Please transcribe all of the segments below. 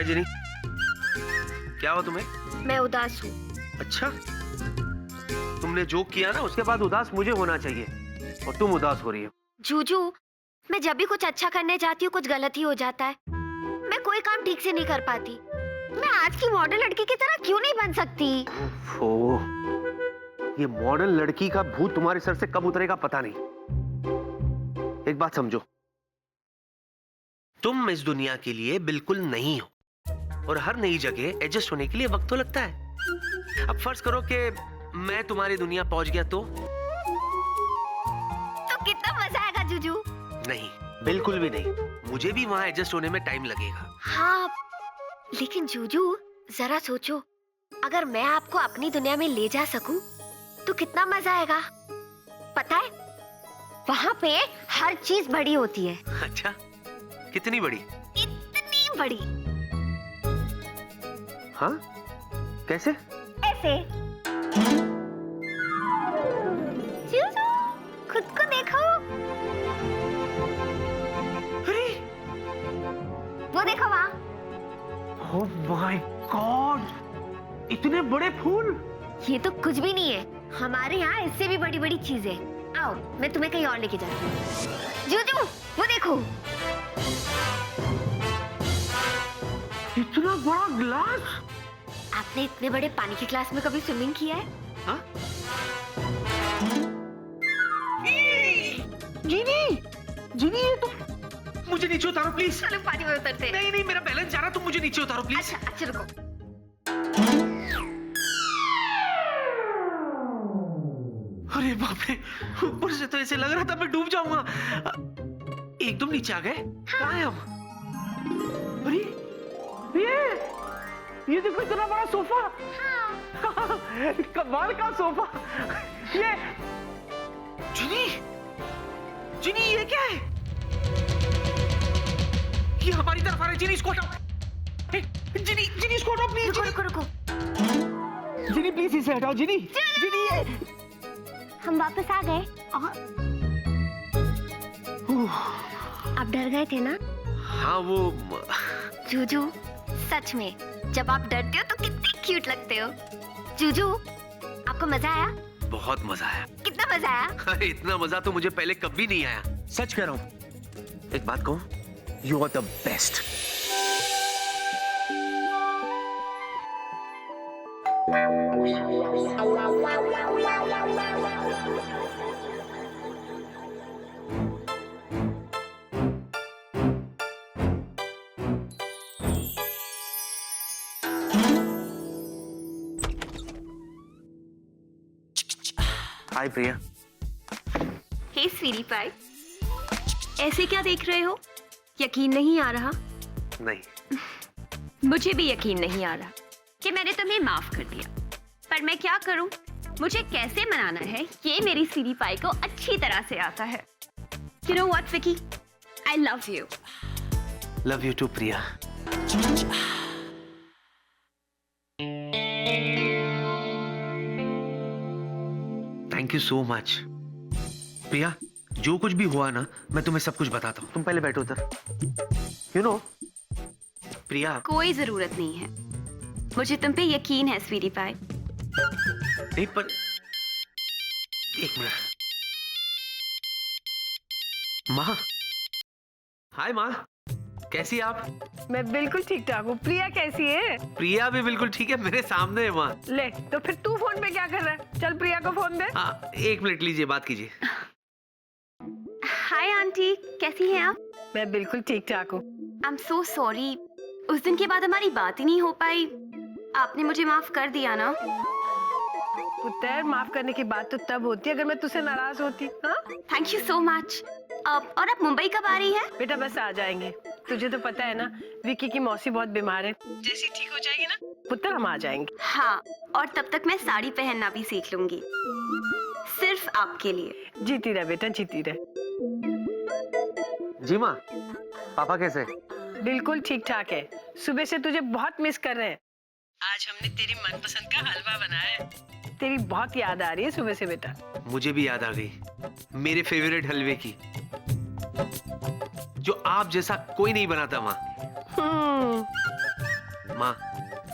हाय जिनी, क्या हुआ तुम्हें? मैं उदास हूँ। अच्छा, तुमने जो किया ना उसके बाद उदास मुझे होना चाहिए और तुम उदास हो रही हो। जूजू, मैं जब भी कुछ अच्छा करने जाती हूँ कुछ गलत ही हो जाता है। मैं कोई काम ठीक से नहीं कर पाती। मैं आज की मॉडल लड़की की तरह क्यों नहीं बन सकती? ओफो, ये मॉडल लड़की का भूत तुम्हारे सर से कब उतरेगा पता नहीं। एक बात समझो, तुम इस दुनिया के लिए बिल्कुल नहीं हो और हर नई जगह एडजस्ट होने के लिए वक्त तो लगता है। अब फर्ज करो कि मैं तुम्हारी दुनिया पहुंच गया तो कितना मजा आएगा जूजू। नहीं, बिल्कुल भी नहीं। मुझे भी वहां एडजस्ट होने में टाइम लगेगा। हाँ, लेकिन जूजू जरा सोचो, अगर मैं आपको अपनी दुनिया में ले जा सकूं तो कितना मजा आएगा। पता है, वहाँ पे हर चीज बड़ी होती है। अच्छा, कितनी बड़ी? इतनी बड़ी। हाँ, कैसे? ऐसे। जूजू, खुद को देखो। अरे, वो देखो वहाँ। ओह माय गॉड, इतने बड़े फूल। ये तो कुछ भी नहीं है, हमारे यहाँ इससे भी बड़ी बड़ी चीजें। आओ, मैं तुम्हें कहीं और लेके जाती हूँ। जूजू, वो देखो। इतना बड़ा ग्लास। आपने इतने बड़े पानी के ग्लास में कभी स्विमिंग किया है? हाँ? जीनी, जीनी, ये तो मुझे नीचे उतारो प्लीज। चलो पानी में उतरते हैं। नहीं नहीं, मेरा बैलेंस जा रहा, तुम मुझे नीचे उतारो प्लीज। अच्छा अच्छा, रुको। अरे बाप रे, ऊपर से तो ऐसे लग रहा था मैं डूब जाऊंगा। एकदम नीचे आ गए। कहाँ है हम? अरे ये देखो, इतना बड़ा सोफा। हाँ। कमाल का सोफा। ये जिनी, जिनी, ये क्या है? ये हमारी तरफ आ रहा है। जिनी, इसको हटाओ। जिनी, जिनी, इसको हटाओ प्लीज। रुको रुको रुको। जिनी प्लीज इसे हटाओ। जिनी, जिनी, हम वापस आ गए। आप डर गए थे ना? हाँ, वो जूजू, सच में जब आप डरते हो तो कितने क्यूट लगते हो। जूजू, आपको मजा आया? बहुत मजा आया। कितना मजा आया? अरे इतना मजा तो मुझे पहले कभी नहीं आया, सच कह रहा हूँ। एक बात कहूँ, यू आर द बेस्ट। हाय प्रिया। हे स्वीटी पाई, ऐसे क्या देख रहे हो? यकीन नहीं आ रहा? नहीं, मुझे भी यकीन नहीं आ रहा कि मैंने तुम्हें माफ कर दिया, पर मैं क्या करूं? मुझे कैसे मनाना है ये मेरी स्वीटी पाई को अच्छी तरह से आता है। You know what, Vicky? I love you. Love you too Priya. Thank you so much Priya. जो कुछ भी हुआ ना, मैं तुम्हें सब कुछ बताता हूँ। तुम पहले बैठो उधर। यू नो प्रिया, कोई जरूरत नहीं है, मुझे तुम पे यकीन है स्वीटी पाई। नहीं पर एक मिनट। माँ, हाय माँ, कैसी आप? मैं बिल्कुल ठीक ठाक हूँ। प्रिया कैसी है? प्रिया भी बिल्कुल ठीक है, मेरे सामने है माँ। ले, तो फिर तू फोन पे क्या कर रहा है? चल प्रिया को फोन दे। हाँ, एक मिनट लीजिए, बात कीजिए। हाय आंटी, कैसी हैं आप? मैं बिल्कुल ठीक ठाक हूँ। आई एम सो सॉरी, उस दिन के बाद हमारी बात ही नहीं हो पाई। आपने मुझे माफ कर दिया ना? पुत्र, माफ करने की बात तो तब होती अगर मैं तुझसे नाराज होती। हाँ, थैंक यू सो मच। और आप मुंबई कब आ रही है? बेटा बस आ जाएंगे। तुझे तो पता है ना, विकी की मौसी बहुत बीमार है। जैसी ठीक हो जाएगी ना पुत्र, हम आ जाएंगे। हाँ, और तब तक मैं साड़ी पहनना भी सीख लूंगी, सिर्फ आपके लिए। जीती रह बेटा, जीती रह। जी माँ, पापा कैसे? बिल्कुल ठीक ठाक है। सुबह से तुझे बहुत मिस कर रहे हैं। आज हमने तेरी मनपसंद का हलवा बनाया है। तेरी बहुत याद आ रही है सुबह से बेटा। मुझे भी याद आ गई मेरे फेवरेट हलवे की, जो आप जैसा कोई नहीं बनाता माँ। माँ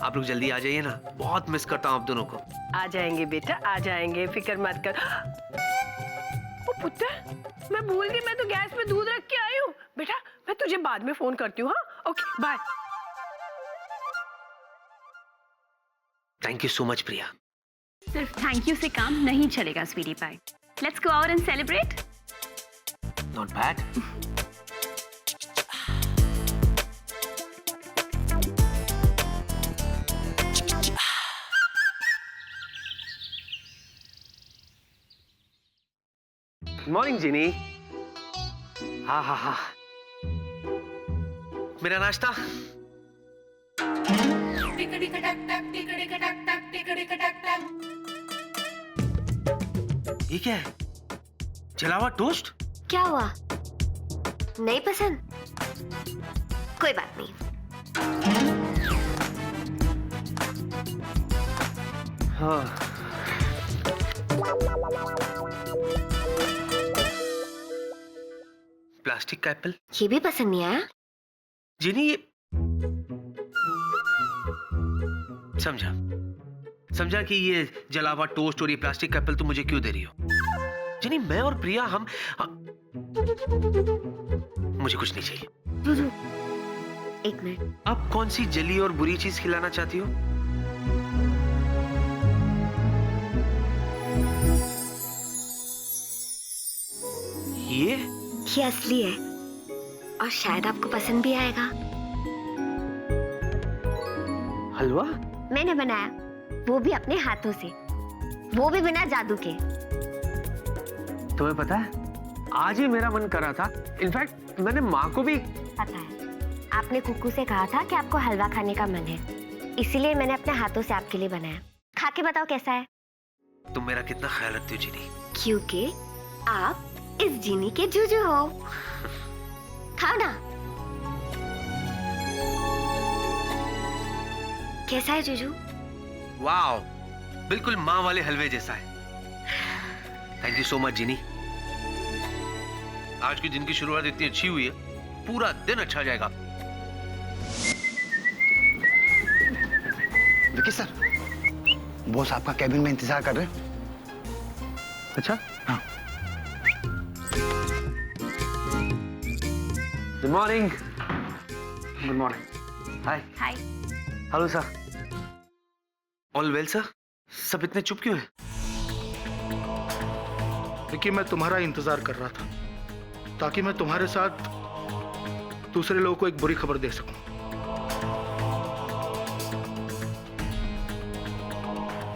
आप लोग जल्दी आ जाइए ना, बहुत मिस करता हूँ आप दोनों को। आ जाएंगे बेटा, आ जाएंगे, फिक्र मत कर। ओ पुत्र, मैं भूल गई, मैं तो गैस पे दूध रख के आई हूँ। बेटा मैं तुझे बाद में फोन करती हूँ। हाँ okay bye. Thank you so much Priya. सिर्फ थैंक यू से काम नहीं चलेगा sweetie pie. Let's go out and celebrate. Not bad. Morning Jinny. हाँ हाँ हाँ, मेरा नाश्ता। ये क्या है? जला हुआ टोस्ट? क्या हुआ? नहीं पसंद? कोई बात नहीं। हाँ। प्लास्टिक का एप्पल? ये भी पसंद नहीं आया? जिनी ये समझा समझा कि ये जला हुआ टोस्ट और ये प्लास्टिक का एप्पल तुम मुझे क्यों दे रही हो? जिनी मैं और प्रिया हम मुझे कुछ नहीं चाहिए। एक मिनट। अब कौन सी जली और बुरी चीज खिलाना चाहती हो? ये असली है और शायद आपको पसंद भी आएगा। हलवा? मैंने बनाया, वो भी अपने हाथों से, वो भी बिना जादू के। तुम्हें पता है आज ही मेरा मन कर रहा था, इनफैक्ट मैंने माँ को भी। पता है, आपने कुकू से कहा था कि आपको हलवा खाने का मन है, इसीलिए मैंने अपने हाथों से आपके लिए बनाया। खा के बताओ कैसा है। तुम मेरा कितना ख्याल रखती हो जिनी। क्योंकि आप इस जीनी के जूजू हो। खाओ ना। कैसा है जूजू? वाओ, बिल्कुल माँ वाले हलवे जैसा है। थैंक यू सो मच जिनी। आज के दिन की शुरुआत इतनी अच्छी हुई है, पूरा दिन अच्छा जाएगा। विकी सर, बॉस आपका कैबिन में इंतजार कर रहे हैं। अच्छा? हाँ। Good morning. Good morning. Hi. Hi. Hello sir. All well sir? सब इतने चुप क्यों हैं? विकी, मैं तुम्हारा इंतजार कर रहा था ताकि मैं तुम्हारे साथ दूसरे लोगों को एक बुरी खबर दे सकूं।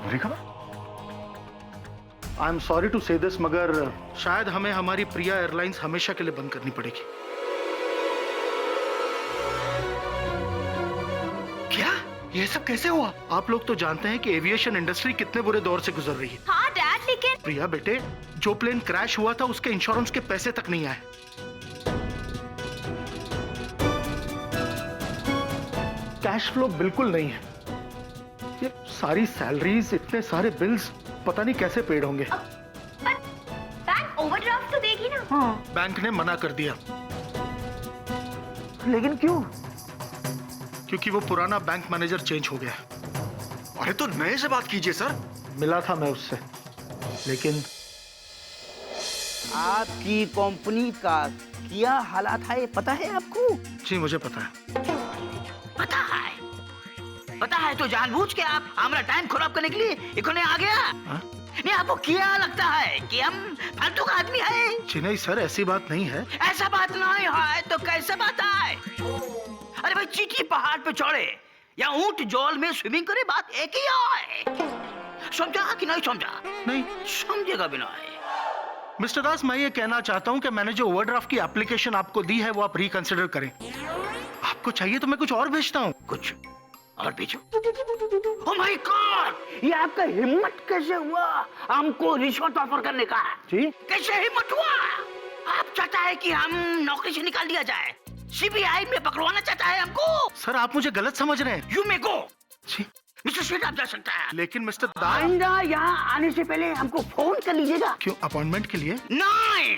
बुरी खबर? आई एम सॉरी टू से दिस, मगर शायद हमें हमारी प्रिया एयरलाइंस हमेशा के लिए बंद करनी पड़ेगी। क्या? ये सब कैसे हुआ? आप लोग तो जानते हैं कि एविएशन इंडस्ट्री कितने बुरे दौर से गुजर रही है। हाँ डैड, लेकिन प्रिया बेटे, जो प्लेन क्रैश हुआ था उसके इंश्योरेंस के पैसे तक नहीं आए। कैश फ्लो बिल्कुल नहीं है। ये सारी सैलरीज, इतने सारे बिल्स पता नहीं कैसे पेड होंगे। बैंक ओवरड्राफ्ट तो देगी ना। हाँ, बैंक ने मना कर दिया। लेकिन क्यों? क्योंकि वो पुराना बैंक मैनेजर चेंज हो गया। अरे तो नए से बात कीजिए सर। मिला था मैं उससे, लेकिन आपकी कंपनी का क्या हालात है पता है आपको? जी मुझे पता है। पता है तो जानबूझ के आप हमारा टाइम खराब करने के लिए इकोने आ गया। हाँ? नहीं, आपको क्या लगता है कि हम फालतू का आदमी है? जी नहीं सर, ऐसी बात नहीं है। ऐसा बात नहीं है तो कैसे बात है? अरे भाई, चींटी पहाड़ पे चढ़े या ऊंट जल में स्विमिंग करे, बात एक ही है। समझा कि नहीं समझा? नहीं समझेगा भी नहीं। मिस्टर दास, मैं ये कहना चाहता हूँ कि मैंने जो ओवरड्राफ्ट की एप्लीकेशन आपको दी है वो आप रिकंसिडर करें। आपको चाहिए तो मैं कुछ और भेजता हूँ। कुछ और भेजो। ओह माय गॉड, ये आपका हिम्मत कैसे हुआ हमको रिश्वत ऑफर करने का? जी? कैसे हिम्मत हुआ? आप चाहता है कि हम नौकरी से निकाल दिया जाए? सीबीआई में पकड़वाना चाहता है हमको? सर आप मुझे गलत समझ रहे हैं। You may go. Ji? Mister सेठ, आप जा सकता है, लेकिन मिस्टर दास। आइंदा यहाँ आने से पहले हमको फोन कर लीजिएगा। क्यों, अपॉइंटमेंट के लिए? नहीं,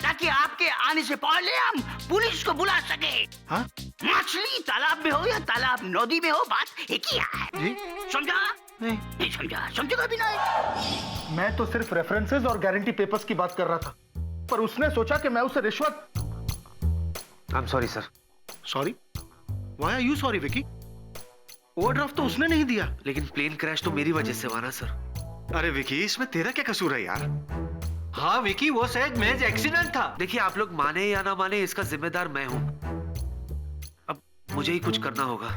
ताकि आपके आने से पहले हम पुलिस को बुला सके। हाँ? मछली तालाब में हो या तालाब नदी में हो, बात एक ही है। जी समझा? नहीं, नहीं समझा, समझेगा भी नहीं। मैं तो सिर्फ रेफरेंसेस और गारंटी पेपर्स की बात कर रहा था, पर उसने सोचा कि मैं उसे रिश्वत। I am sorry sir. Sorry? Why are you sorry Vicky? Overdraft तो उसने नहीं दिया। लेकिन प्लेन क्रैश तो मेरी वजह से हुआ ना सर। अरे विकी, इसमें तेरा क्या कसूर है यार? हाँ विकी, वो शायद महज एक्सीडेंट था। देखिए, आप लोग माने या ना माने, इसका जिम्मेदार मैं हूँ। अब मुझे ही कुछ करना होगा।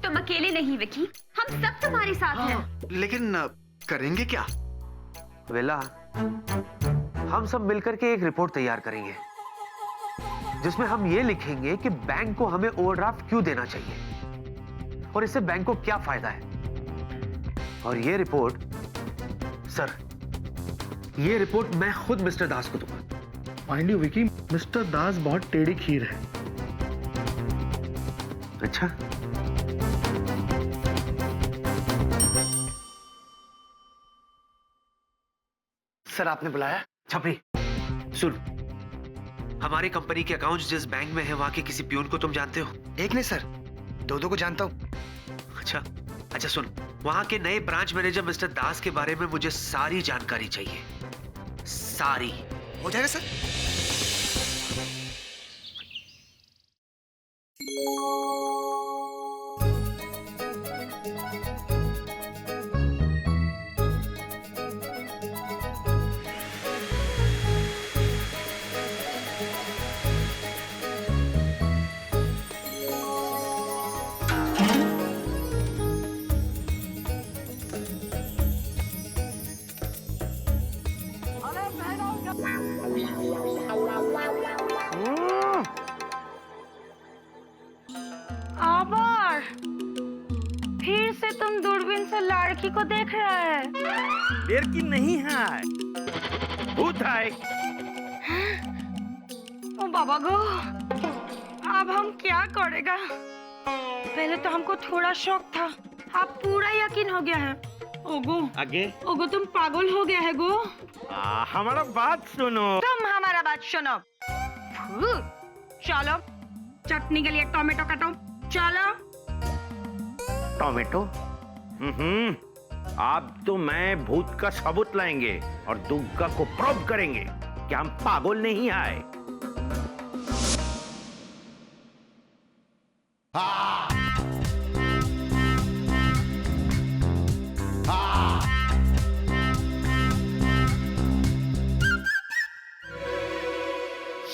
तुम अकेले नहीं विकी, हम सब तुम्हारे साथ हैं। लेकिन करेंगे क्या? वेला, हम सब मिलकर के एक रिपोर्ट तैयार करेंगे जिसमें हम ये लिखेंगे कि बैंक को हमें ओवरड्राफ्ट क्यों देना चाहिए और इससे बैंक को क्या फायदा है। और ये रिपोर्ट सर, ये रिपोर्ट मैं खुद मिस्टर दास को दूंगा। माइंड यू विकी, मिस्टर दास बहुत टेढ़ी खीर है। अच्छा, सर आपने बुलाया? छपरी सुन, हमारी कंपनी के अकाउंट्स जिस बैंक में है वहां के किसी प्यून को तुम जानते हो? एक नहीं सर, दो को जानता हूँ। अच्छा अच्छा, सुन, वहां के नए ब्रांच मैनेजर मिस्टर दास के बारे में मुझे सारी जानकारी चाहिए, सारी। हो जाएगा सर। आभार, फिर से तुम दूरबीन से लड़की को देख रहा है। देर की नहीं है, भूत है। ओ बाबा गो, अब हम क्या करेगा? पहले तो हमको थोड़ा शौक था, अब पूरा यकीन हो गया है। ओगो आगे ओगो, तुम पागल हो गया है गो। हमारा बात सुनो। तुम हमारा बात सुनो। चलो चटनी के लिए टोमेटो काटो, चलो। टोमेटो? अब तो मैं भूत का सबूत लाएंगे और दुग्गा को प्रूव करेंगे कि हम पागल नहीं आए।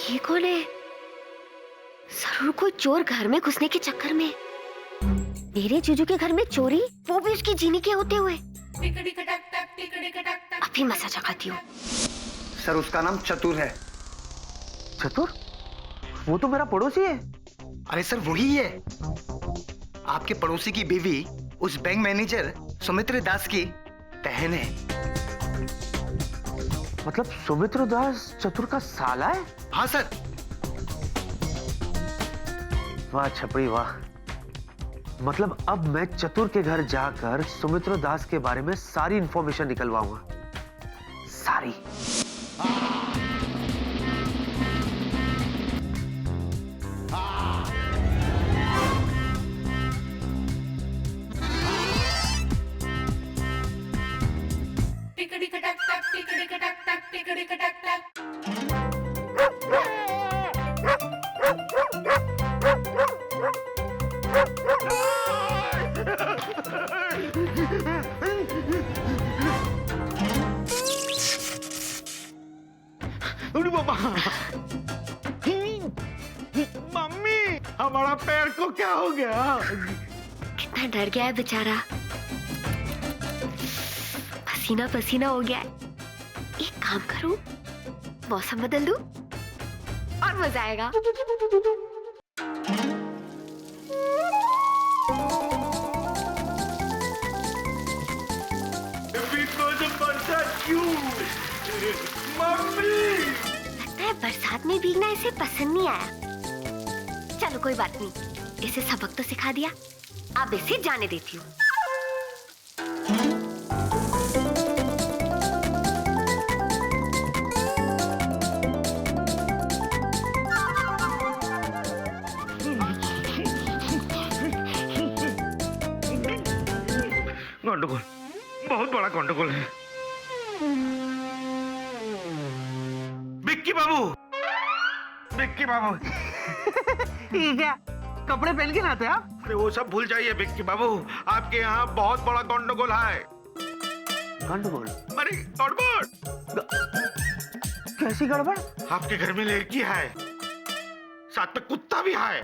ये कौन है? जरूर कोई चोर घर में घुसने के चक्कर में। मेरे जीजू के घर में चोरी, वो भी उसकी जीनी के होते हुए। अभी मजा चखाती हूँ। सर उसका नाम चतुर है। चतुर? वो तो मेरा पड़ोसी है। अरे सर वही है, आपके पड़ोसी की बीवी उस बैंक मैनेजर सुमित्र दास की बहन है। मतलब सुमित्र दास चतुर का साला है? हाँ सर। वाह छपड़ी वाह, मतलब अब मैं चतुर के घर जाकर सुमित्र दास के बारे में सारी इंफॉर्मेशन निकलवाऊंगा, सारी। मम्मी, हमारा पैर को क्या हो गया? कितना डर गया है बेचारा, पसीना पसीना हो गया है। एक काम करूं, मौसम बदल दूं और मजा आएगा। मम्मी, लगता है बरसात में भीगना इसे पसंद नहीं आया। चलो कोई बात नहीं, इसे सबक तो सिखा दिया, अब इसे जाने देती हूँ। गंडगोल, बहुत बड़ा गंडगोल है। बिक्की बाबू, बिक्की बाबू। ये क्या कपड़े पहन के लाते आप? अरे वो सब भूल जाइए बिक्की बाबू, आपके यहाँ बहुत बड़ा गंडगोल है। गंडगोल? अरे गड़बड़। कैसी गड़बड़? आपके घर में लड़की है, साथ में कुत्ता भी है।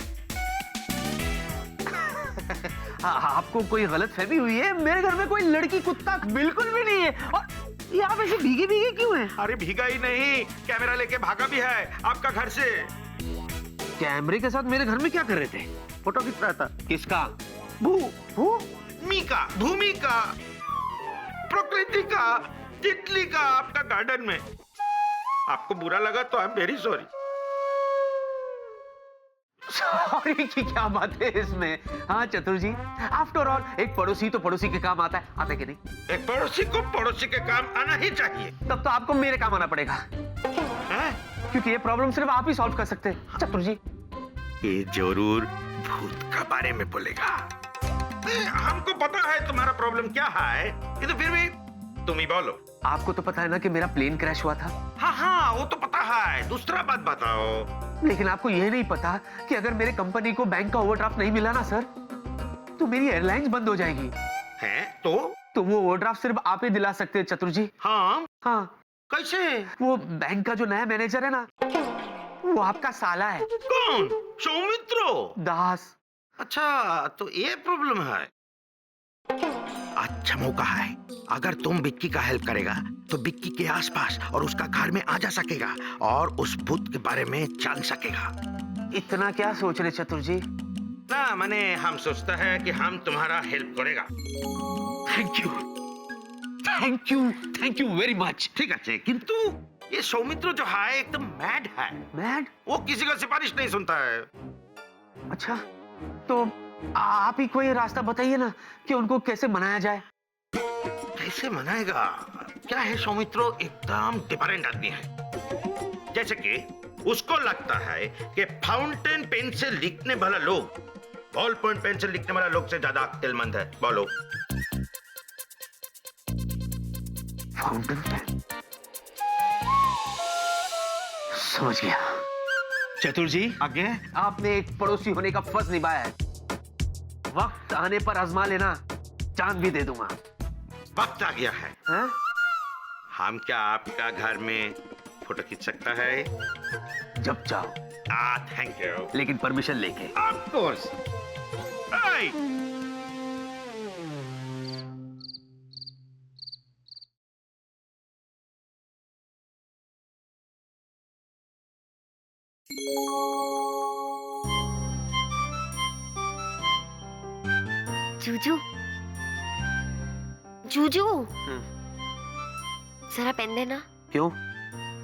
आपको कोई गलतफहमी हुई है। मेरे घर में कोई लड़की कुत्ता बिल्कुल भी नहीं है। और ये आप ऐसे भीगे भीगे क्यों हैं? अरे भीगा ही नहीं, कैमरा लेके भागा भी है आपका घर से। कैमरे के साथ मेरे घर में क्या कर रहे थे? फोटो खींच रहा था। किसका? मी का, भूमि का, प्रकृति का, तितली का, आपका गार्डन में। आपको बुरा लगा तो I am very sorry. Sorry की क्या बात है इसमें? हाँ चतुर जी, आफ्टर ऑल एक पड़ोसी तो पड़ोसी के काम आता है, आता कि नहीं? एक पड़ोसी को पड़ोसी के काम आना ही चाहिए। तब तो आपको मेरे काम आना पड़ेगा, क्योंकि ये प्रॉब्लम सिर्फ आप ही सॉल्व कर सकते हैं चतुर जी। ये जरूर भूत का बारे में बोलेगा। हमको पता है तुम्हारा प्रॉब्लम क्या है, ये तो फिर भी तुम ही बोलो। आपको तो पता है ना कि मेरा प्लेन क्रैश हुआ था। हाँ वो तो पता है, दूसरा बात बताओ। लेकिन आपको यह नहीं पता कि अगर मेरे कंपनी को बैंक का ओवरड्राफ्ट नहीं मिला ना सर, तो मेरी एयरलाइंस बंद हो जाएगी। है तो वो ओवरड्राफ्ट सिर्फ आप ही दिला सकते हैं चतुर जी। हाँ कैसे? वो बैंक का जो नया मैनेजर है ना, वो आपका साला है। कौन? सौमित्रो दास। अच्छा तो ये प्रॉब्लम है। अच्छा मौका है, अगर तुम बिक्की का हेल्प करेगा तो बिक्की के आसपास और उसका घर में आ जा सकेगा और उस भूत के बारे में जान सकेगा। इतना क्या सोच रहे चतुर जी? ना माने हम सोचता है कि हम तुम्हारा हेल्प करेगा। Thank you, thank you, thank you very much. ठीक है, किंतु ये सौमित्र जो है एकदम मैड है। मैड? वो किसी का सिफारिश नहीं सुनता है। अच्छा तो आप ही कोई रास्ता बताइए ना कि उनको कैसे मनाया जाए। कैसे मनाएगा? क्या है, सौमित्रो एकदम डिफरेंट आदमी है। जैसे कि उसको लगता है कि फाउंटेन पेन से लिखने वाला लोग बॉल पॉइंट पेन से लिखने वाला लोग से ज्यादा अक्लमंद है। बोलो। Fountain pen? समझ गया। चतुर जी, आगे? आपने एक पड़ोसी होने का फर्ज निभाया है। वक्त आने पर आजमा लेना, चांद भी दे दूंगा। वक्त आ गया है। हा? हम क्या आपका घर में फोटो खींच सकता है? जब चाहो, थैंक यू। लेकिन परमिशन लेके। Of course. जूजू, जूजू, जरा पेन देना। क्यों?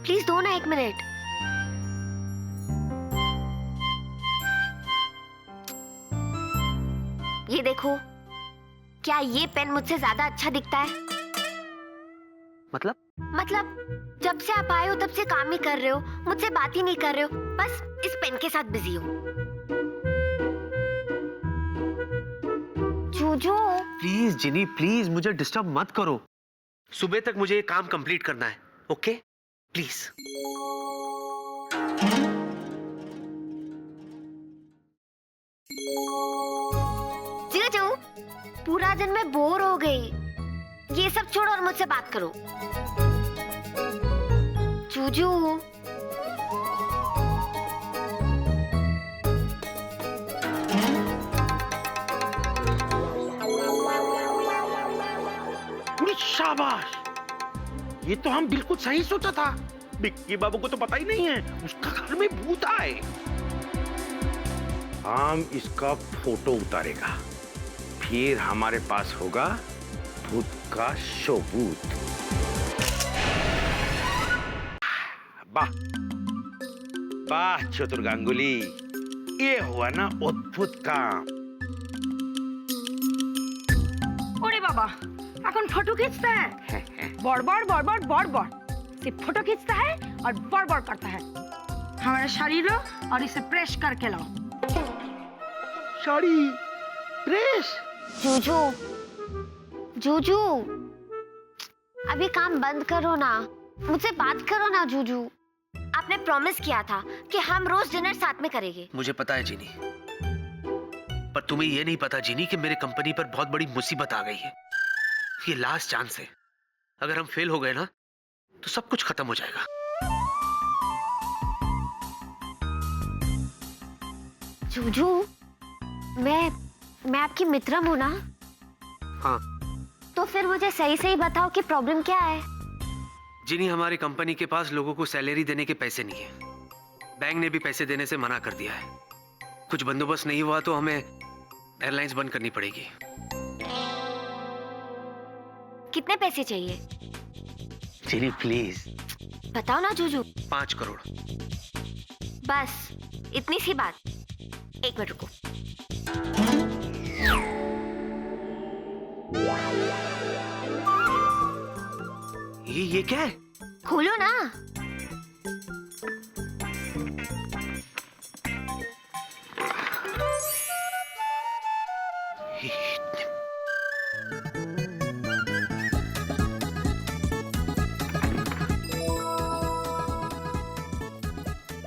प्लीज दो ना, 1 मिनट। ये देखो, क्या ये पेन मुझसे ज्यादा अच्छा दिखता है? मतलब जब से आप आए हो तब से काम ही कर रहे हो, मुझसे बात ही नहीं कर रहे हो, बस इस पेन के साथ बिजी हो। जूजू, प्लीज जिनी, प्लीज मुझे डिस्टर्ब मत करो। सुबह तक मुझे ये काम कंप्लीट करना है, ओके? प्लीज। जूजू, पूरा दिन मैं बोर हो गई। ये सब छोड़ो और मुझसे बात करो। जूजू, शाबाश, ये तो हम बिल्कुल सही सोचा था। बिक्की बाबू को तो पता ही नहीं है उसका घर में भूत आए। हम इसका फोटो उतारेगा, फिर हमारे पास होगा भूत का सबूत। वाह वाह चतुर गांगुली, ये हुआ ना अद्भुत काम। ओरे बाबा, এখন फोटो खींचता है, बड़ बड़ सिर्फ फोटो खींचता है और बड़ करता है। हमारा शाड़ी लो और इसे प्रेस करके लाओ। शाड़ी प्रेस? जूजू, जूजू, अभी काम बंद करो ना, मुझसे बात करो ना जूजू। आपने प्रॉमिस किया था कि हम रोज डिनर साथ में करेंगे। मुझे पता है जीनी, पर तुम्हें यह नहीं पता जीनी कि मेरे कंपनी पर बहुत बड़ी मुसीबत आ गई है। ये लास्ट चांस है, अगर हम फेल हो गए ना तो सब कुछ खत्म हो जाएगा। जूजू, मैं आपकी मित्रम हूँ ना? हाँ। तो फिर मुझे सही सही बताओ कि प्रॉब्लम क्या है। जिनी, हमारी कंपनी के पास लोगों को सैलरी देने के पैसे नहीं है। बैंक ने भी पैसे देने से मना कर दिया है। कुछ बंदोबस्त नहीं हुआ तो हमें एयरलाइंस बंद करनी पड़ेगी। कितने पैसे चाहिए? जिनी प्लीज। बताओ ना जूजू। 5 करोड़। बस इतनी सी बात। 1 मिनट रुको। ये क्या है? खोलो ना।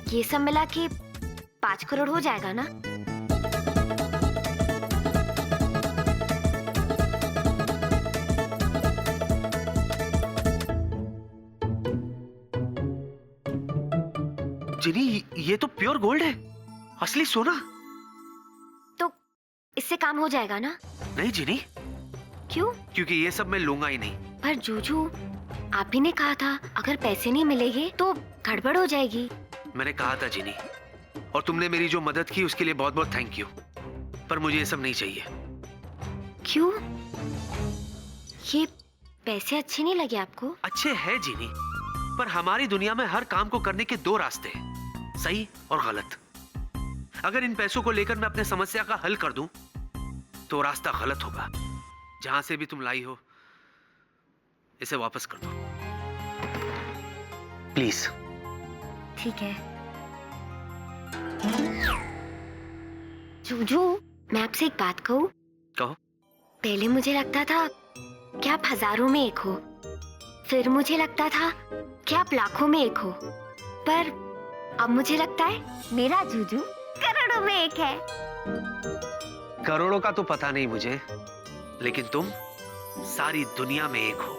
ये सब मिला के 5 करोड़ हो जाएगा ना? जिनी, ये तो प्योर गोल्ड है, असली सोना। तो इससे काम हो जाएगा ना? नहीं जिनी। क्यों? क्योंकि ये सब मैं लूंगा ही नहीं। पर जूजू, आप ही ने कहा था अगर पैसे नहीं मिलेंगे तो गड़बड़ हो जाएगी। मैंने कहा था जिनी, और तुमने मेरी जो मदद की उसके लिए बहुत बहुत थैंक यू। पर मुझे ये सब नहीं चाहिए। क्यों? ये पैसे अच्छे नहीं लगे आपको? अच्छे हैं जिनी, पर हमारी दुनिया में हर काम को करने के 2 रास्ते हैं, सही और गलत। अगर इन पैसों को लेकर मैं अपने समस्या का हल कर दूं, तो रास्ता गलत होगा। जहां से भी तुम लाई हो, इसे वापस कर दो प्लीज। ठीक है। जूजू, मैं आपसे एक बात कहूं? कहो। पहले मुझे लगता था कि आप हजारों में एक हो, फिर मुझे लगता था कि आप लाखों में एक हो, पर अब मुझे लगता है मेरा जूजू करोड़ों में एक है। करोड़ों का तो पता नहीं मुझे, लेकिन तुम सारी दुनिया में एक हो।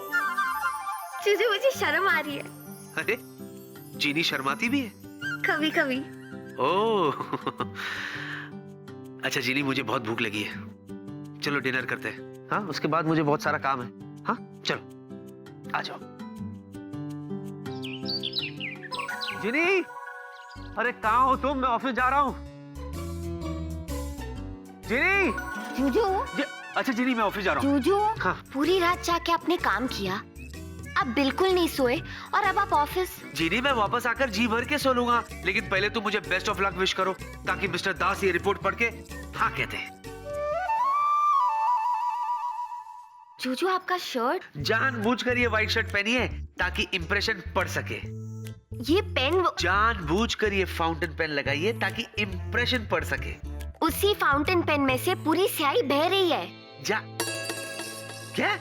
जूजू, मुझे शर्म आ रही है। अरे, जीनी शर्माती भी है? कभी कभी। ओह अच्छा जीनी, मुझे बहुत भूख लगी है, चलो डिनर करते हैं। हाँ, उसके बाद मुझे बहुत सारा काम है। हाँ चलो, आ जाओ। जिनी, अरे कहाँ हो तुम? मैं ऑफिस जा रहा हूँ। जिनी। जूजू। अच्छा जिनी, मैं ऑफिस जा रहा हूँ। जूजू, हाँ। पूरी रात जाके आपने काम किया, अब बिल्कुल नहीं सोए और अब आप ऑफिस। जिनी, मैं वापस आकर जी भर के सो लूंगा, लेकिन पहले तुम मुझे बेस्ट ऑफ लक विश करो, ताकि मिस्टर दास ये रिपोर्ट पढ़ के हाँ कहते हैं। जूजू, आपका शर्ट जानबूझकर ये व्हाइट शर्ट पहनी है ताकि इंप्रेशन पड़ सके। ये पेन जानबूझकर ये फाउंटेन पेन लगाइए ताकि इंप्रेशन पड़ सके। उसी फाउंटेन पेन में से पूरी स्याही बह रही है। जा। क्या?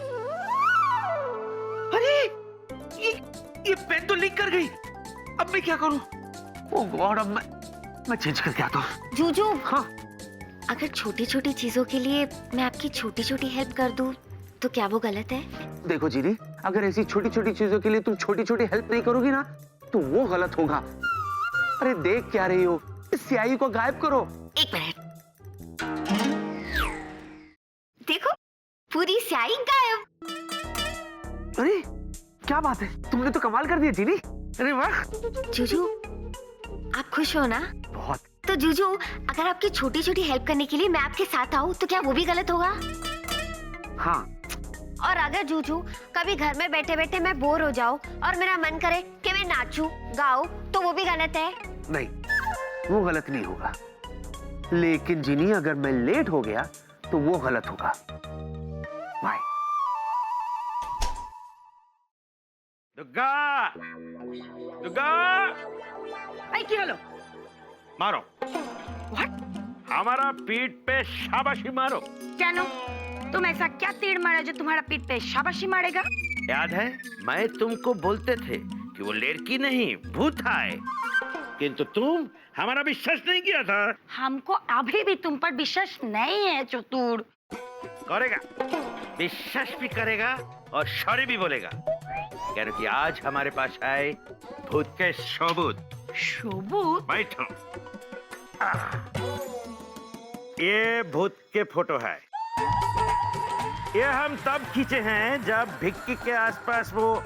अरे ये पेन तो लीक कर गई। अब मैं क्या करूं? ओह गॉड, अब मैं चेंज करके आता हूं। जूजू। हाँ। अगर छोटी छोटी चीजों के लिए मैं आपकी छोटी छोटी हेल्प कर दूं तो क्या वो गलत है? देखो जीनी, अगर ऐसी छोटी छोटी चीजों के लिए तुम छोटी छोटी हेल्प नहीं करोगी ना तो वो गलत होगा। अरे देख क्या रही हो, इस स्याही को गायब करो। 1 मिनट। देखो, पूरी स्याही गायब। अरे क्या बात है, तुमने तो कमाल कर दिया जीनी। अरे वाह। जूजू, आप खुश हो ना? बहुत। तो जूजू, अगर आपकी छोटी छोटी हेल्प करने के लिए मैं आपके साथ आऊं तो क्या वो भी गलत होगा? हाँ। और अगर जूजू कभी घर में बैठे बैठे मैं बोर हो जाऊं और मेरा मन करे कि मैं नाचूं गाऊं तो वो भी गलत है? नहीं, वो गलत नहीं होगा, लेकिन जिनी अगर मैं लेट हो गया तो वो गलत होगा। बाय। दुर्गा, दुर्गा, आई की हलो मारो। व्हाट? हमारा पीठ पे शाबाशी मारो। কেন? तुम ऐसा क्या तीर मारा जो तुम्हारा पीठ पे शाबाशी मारेगा? याद है मैं तुमको बोलते थे कि वो लड़की नहीं भूत है, किंतु तुम हमारा विश्वास नहीं किया था। हमको अभी भी तुम पर विश्वास नहीं है चतुर। करेगा, विश्वास भी करेगा और सॉरी भी बोलेगा, क्योंकि आज हमारे पास है भूत के सबूत। सबूत? बैठो। ये भूत के फोटो है। ये हम तब खींचे हैं जब भिक्की के आसपास वो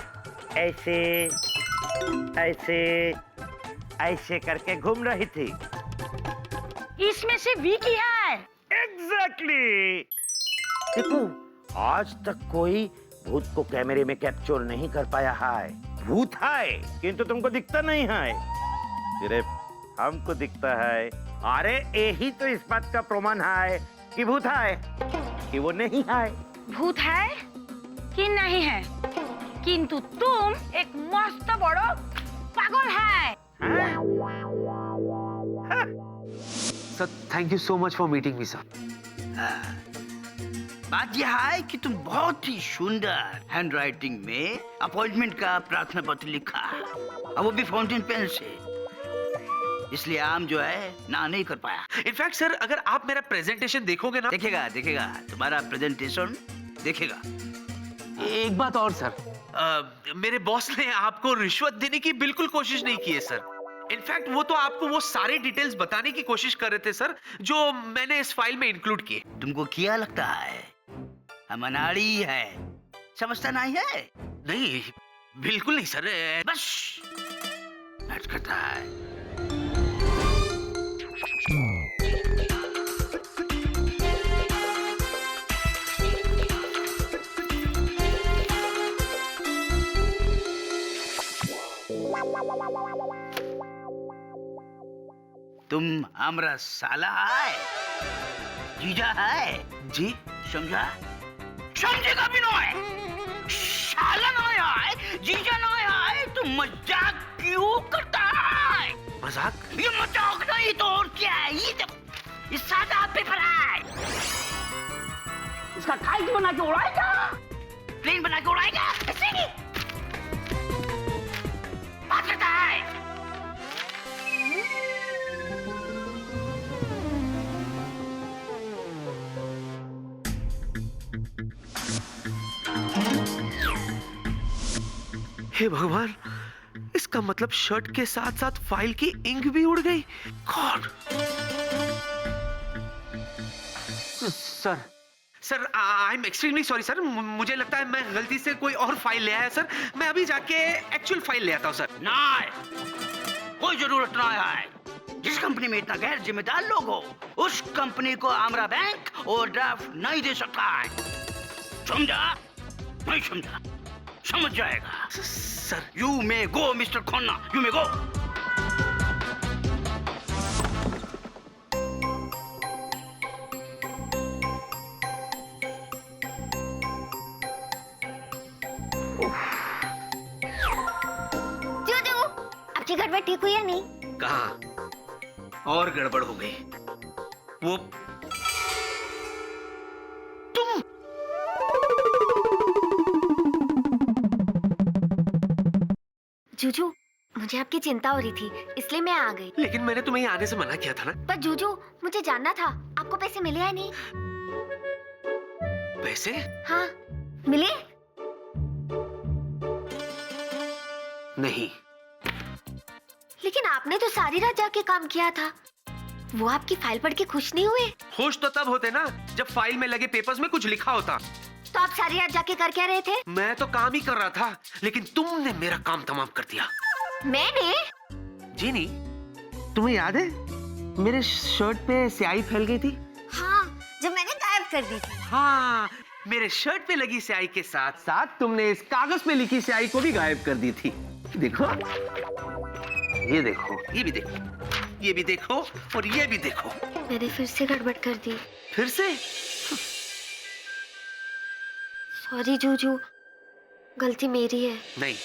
ऐसे ऐसे ऐसे करके घूम रही थी। इसमें से विकी है। एग्जैक्टली। देखो, आज तक कोई भूत को कैमरे में कैप्चर नहीं कर पाया है। भूत है किंतु तुमको दिखता नहीं है, सिर्फ हमको दिखता है। अरे यही तो इस बात का प्रमाण है कि भूत है कि वो नहीं है। भूत है कि नहीं है, किंतु तुम एक मस्त बड़ो पागल है। Sir thank you so much for meeting me sir. बात यह है कि तुम बहुत ही सुंदर हैंडराइटिंग में अपॉइंटमेंट का प्रार्थना पत्र लिखा है, और वो भी फाउंटेन पेन से, इसलिए आम जो है ना नहीं कर पाया। इनफैक्ट सर अगर आप मेरा प्रेजेंटेशन देखोगे ना, देखेगा देखेगा तुम्हारा प्रेजेंटेशन देखेगा। एक बात और सर, मेरे बॉस ने आपको रिश्वत देने की बिल्कुल कोशिश नहीं की है सर। इनफैक्ट वो तो आपको वो सारी डिटेल्स बताने की कोशिश कर रहे थे सर जो मैंने इस फाइल में इंक्लूड किए। तुमको क्या लगता है हम अनाड़ी है, समझता नहीं है? नहीं बिल्कुल नहीं सर। बस नाटक करता है। तुम हमरा साला है, जीजा है जी समझा? समझेगा भी नहीं, साला नहीं है, जीजा नहीं है, तुम मजाक क्यों करता है? मजाक? ये मजाक नहीं तो और क्या है? ये तो ये सादा पेपर है। इसका काइट बना के उड़ाएगा, प्लेन बना के उड़ाएगा, ऐसे नहीं बात करता है। हे भगवान, इसका मतलब शर्ट के साथ साथ फाइल की इंक भी उड़ गई। God. Sir I am extremely sorry sir. मुझे लगता है मैं गलती से कोई और फाइल ले आया सर। मैं अभी जाके एक्चुअल फाइल ले आता हूँ सर। नहीं, कोई जरूरत नहीं है। जिस कंपनी में इतना गैर जिम्मेदार लोग हो, उस कंपनी को हमारा बैंक ओवरड्राफ्ट नहीं दे सकता है। समझा? नहीं समझा? समझ जाएगा sir. You may go mister Khanna, you may go. Juju, आपकी गड़बड़ ठीक हुई या नहीं? कहाँ और गड़बड़ हो गई? वो तुम जूजू, मुझे आपकी चिंता हो रही थी इसलिए मैं आ गई। लेकिन मैंने तुम्हें यहाँ आने से मना किया था ना। पर जूजू, मुझे जानना था आपको पैसे मिले या नहीं। पैसे? हाँ मिले। नहीं। लेकिन आपने तो सारी रात जाके काम किया था। वो आपकी फाइल पढ़ के खुश नहीं हुए? खुश तो तब होते ना जब फाइल में लगे पेपर्स में कुछ लिखा होता। तो आप सारी रात जाके कर क्या रहे थे? मैं तो काम ही कर रहा था, लेकिन तुमने मेरा काम तमाम कर दिया। मैंने? जी नहीं। तुम्हें याद है मेरे शर्ट पे स्याही फैल गई थी? हाँ, जब मैंने गायब कर दी थी। हाँ, मेरे शर्ट पे लगी स्याही के साथ साथ तुमने इस कागज पे लिखी स्याही को भी गायब कर दी थी। देखो, ये देखो, ये भी देखो, ये भी देखो और ये भी देखो। मैंने फिर से गड़बड़ कर दी। फिर से? सॉरी जूजू, गलती मेरी है। नहीं,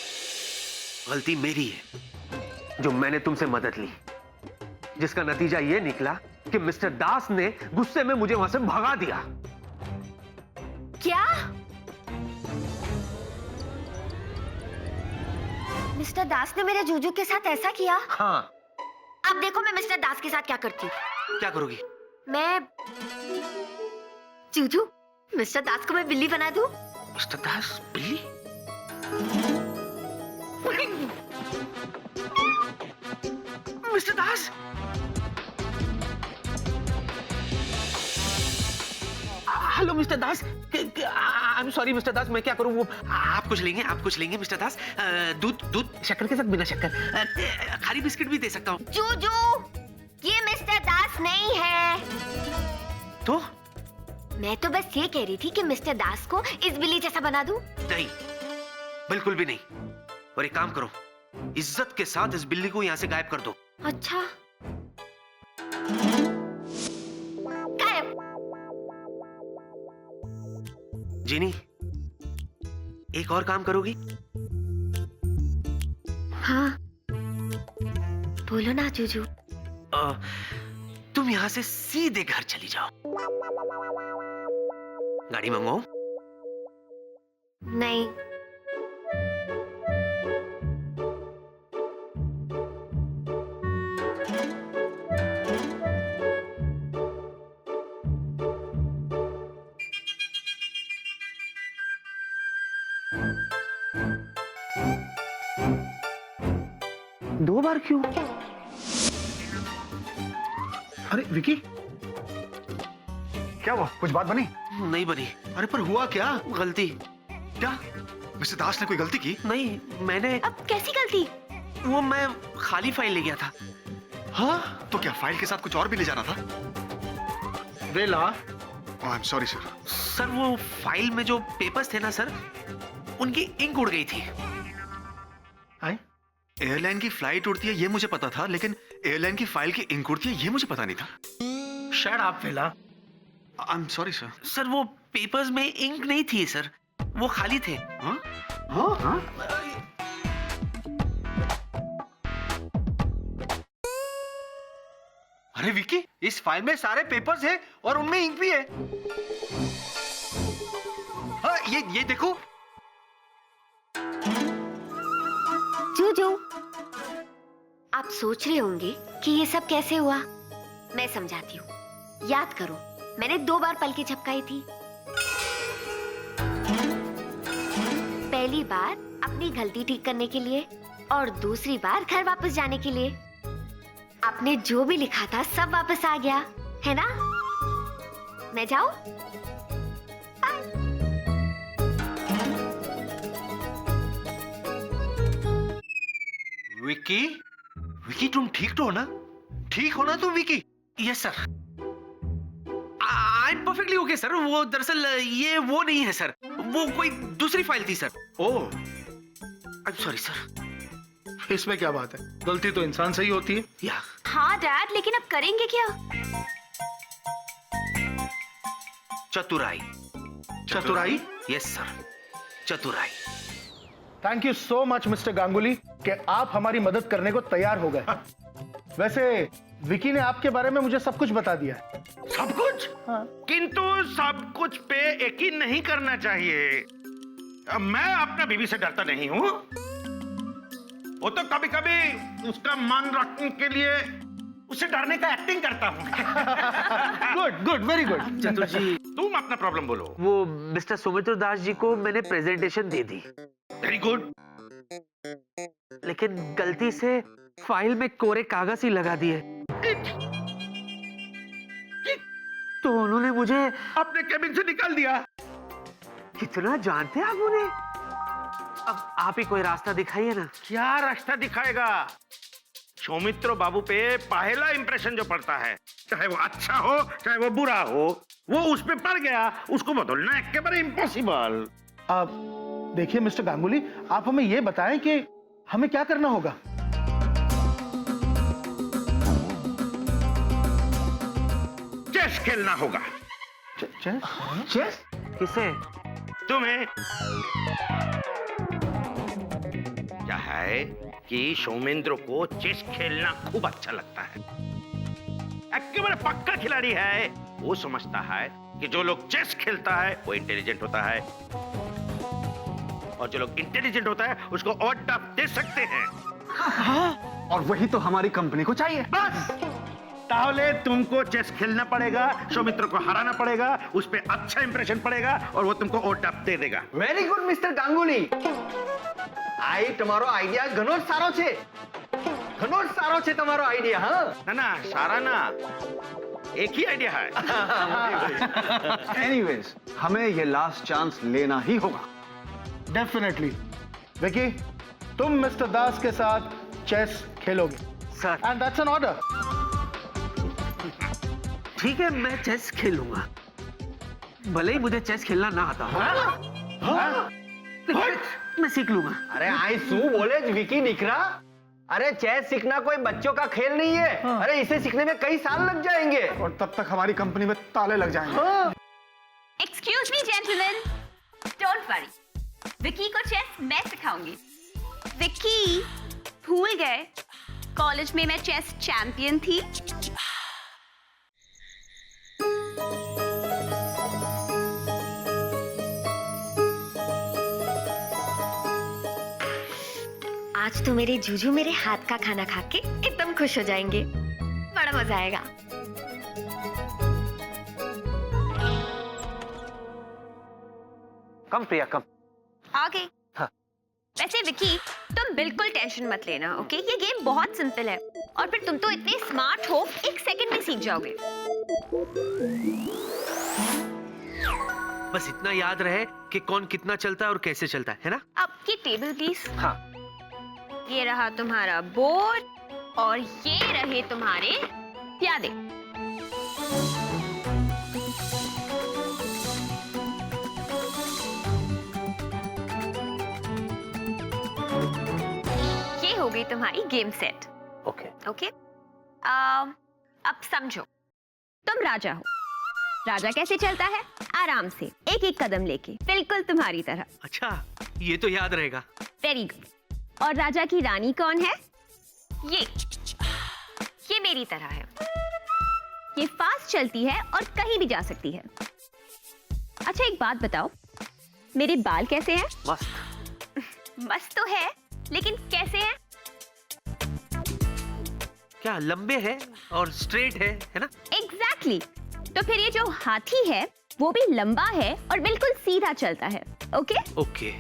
गलती मेरी है जो मैंने तुमसे मदद ली, जिसका नतीजा ये निकला कि मिस्टर दास ने गुस्से में मुझे वहां से भगा दिया। क्या? मिस्टर दास ने मेरे जूजू के साथ ऐसा किया? हाँ। अब देखो मैं मिस्टर दास के साथ क्या करती हूँ। क्या करोगी? मैं जूजू, मिस्टर दास को मैं बिल्ली बना दूँ? मिस्टर दास बिल्ली? Mister Das? Hello mister Das. I am sorry mister Das, मैं क्या करूं? वो आप कुछ लेंगे मिस्टर दास? दूध शक्कर के साथ बिना शक्कर, खाली बिस्किट भी दे सकता हूँ। जूजू, ये मिस्टर दास नहीं है। तो मैं तो बस ये कह रही थी कि मिस्टर दास को इस बिल्ली जैसा बना दूं। नहीं, बिल्कुल भी नहीं। और एक काम करो, इज्जत के साथ इस बिल्ली को यहाँ से गायब कर दो। अच्छा, गायब। जीनी, एक और काम करोगी? हाँ, बोलो ना जूजू। तुम यहाँ से सीधे घर चली जाओ। गाड़ी मंगाओ? नहीं, दो बार क्यों? अरे विकी, क्या हुआ? कुछ बात बनी? नहीं बनी। अरे पर हुआ क्या? गलती। क्या मिस्टर दास ने कोई गलती की? नहीं, मैंने अब कैसी गलती? वो मैं खाली फाइल ले गया था। हाँ, तो क्या फाइल के साथ कुछ और भी ले जाना था? वेला, आई एम सॉरी सर। सर वो फाइल में जो पेपर्स थे ना सर, उनकी इंक उड़ गई थी। आई? एयरलाइन की फ्लाइट उड़ती है ये मुझे पता था, लेकिन एयरलाइन की फाइल की इंक उड़ती है ये मुझे पता नहीं था। शट अप वेला। आई एम सॉरी सर। सर वो पेपर्स में इंक नहीं थी सर, वो खाली थे। हाँ? हाँ? अरे विकी, इस फाइल में सारे पेपर्स हैं और उनमें इंक भी है। हाँ, ये देखो। जूजू, आप सोच रहे होंगे कि ये सब कैसे हुआ। मैं समझाती हूँ। याद करो, मैंने 2 बार पलकें झपकाई थी। पहली बार अपनी गलती ठीक करने के लिए और दूसरी बार घर वापस जाने के लिए। आपने जो भी लिखा था सब वापस आ गया, है ना? मैं जाऊं? विकी, विकी तुम ठीक तो हो ना? ठीक हो ना तुम Vicky? Yes sir, I am perfectly okay sir. वो दरअसल ये वो नहीं है सर, वो कोई दूसरी फाइल थी sir. Oh, I am sorry sir. इसमें क्या बात है? गलती तो इंसान से ही होती है। या हाँ डैड, लेकिन अब करेंगे क्या? चतुराई। चतुराई? यस सर, चतुराई। Thank you so much mister Ganguly कि आप हमारी मदद करने को तैयार हो गए। वैसे विकी ने आपके बारे में मुझे सब कुछ बता दिया है। सब कुछ? हाँ। किंतु सब कुछ पे यकीन नहीं करना चाहिए। मैं अपना बीवी से डरता नहीं हूँ। वो तो कभी कभी उसका मन रखने के लिए उससे डरने का एक्टिंग करता हूँ। Good good, very good. चतुर जी, तुम अपना प्रॉब्लम बोलो। वो मिस्टर सुमित्र दास जी को मैंने प्रेजेंटेशन दे दी, वेरी गुड। लेकिन गलती से फाइल में कोरे कागज ही लगा दिए, तो उन्होंने मुझे अपने केबिन से निकाल दिया। कितना जानते हैं आप उन्हें? अब आप ही कोई रास्ता दिखाइए ना। क्या रास्ता दिखाएगा? सौमित्र बाबू पे पहला इंप्रेशन जो पड़ता है, चाहे वो अच्छा हो चाहे वो बुरा हो, वो उस पे पड़ गया, उसको बदलना एकेबारे इम्पॉसिबल। आप देखिए मिस्टर गांगुली, आप हमें ये बताएं कि हमें क्या करना होगा। चेस खेलना होगा। चेस? किसे? तुम्हें क्या है कि सौमेंद्र को चेस खेलना खूब अच्छा लगता है। एकेबारे पक्का खिलाड़ी है। वो समझता है कि जो लोग चेस खेलता है वो इंटेलिजेंट होता है, और जो लोग इंटेलिजेंट होता है उसको ओवरड्राफ्ट दे सकते हैं। और वही तो हमारी कंपनी को चाहिए। बस ताहले तुमको चेस खेलना पड़ेगा, सौमित्र को हराना पड़ेगा, उस पे अच्छा इंप्रेशन पड़ेगा और वो तुमको ओवरड्राफ्ट दे देगा। વેરી ગુડ મિસ્ટર ગાંગુલી, તમારો આઈડિયા ઘણો જ સારો છે, ઘણો જ સારો છે તમારો આઈડિયા। હા ना सारा ना, एक ही आइडिया है। एनीवेज, हमें ये लास्ट चांस लेना ही होगा। डेफिनेटली। विकी, तुम मिस्टर दास के साथ चेस खेलोगे। Sir. And that's an order. ठीक है, मैं चेस खेलूंगा, भले ही मुझे चेस खेलना ना आता हो। मैं सीख लूंगा। अरे आई शू बोले विकी निकरा, अरे चेस सीखना कोई बच्चों का खेल नहीं है। अरे इसे सीखने में कई साल लग जाएंगे और तब तक हमारी कंपनी में ताले लग जाएंगे। Excuse me gentleman, don't worry, Vicky को चेस मैं सिखाऊंगी। विकी, भूल गए कॉलेज में मैं चेस चैंपियन थी। आज तो मेरे जूजू मेरे हाथ का खाना खा के एकदम खुश हो जाएंगे, बड़ा मजा आएगा। कम प्रिया कम। आ गई। हाँ। वैसे विकी, तुम बिल्कुल टेंशन मत लेना, ओके? ये गेम बहुत सिंपल है और फिर तुम तो इतने स्मार्ट हो, 1 सेकंड में सीख जाओगे। बस इतना याद रहे कि कौन कितना चलता है और कैसे चलता है ना? अब ये टेबल प्लीज। हाँ। ये रहा तुम्हारा बोर्ड और ये रहे तुम्हारे प्यादे। ये हो गई तुम्हारी गेम सेट। ओके। ओके, अब समझो, तुम राजा हो। राजा कैसे चलता है? आराम से, एक एक कदम लेके, बिल्कुल तुम्हारी तरह। अच्छा, ये तो याद रहेगा। Very good. और राजा की रानी कौन है? ये मेरी तरह है। ये फास्ट चलती है और कहीं भी जा सकती है। अच्छा एक बात बताओ, मेरे बाल कैसे हैं? मस्त। मस्त तो है, लेकिन कैसे हैं? क्या लंबे हैं और स्ट्रेट है ना? एग्जैक्टली। तो फिर ये जो हाथी है वो भी लंबा है और बिल्कुल सीधा चलता है। ओके? ओके।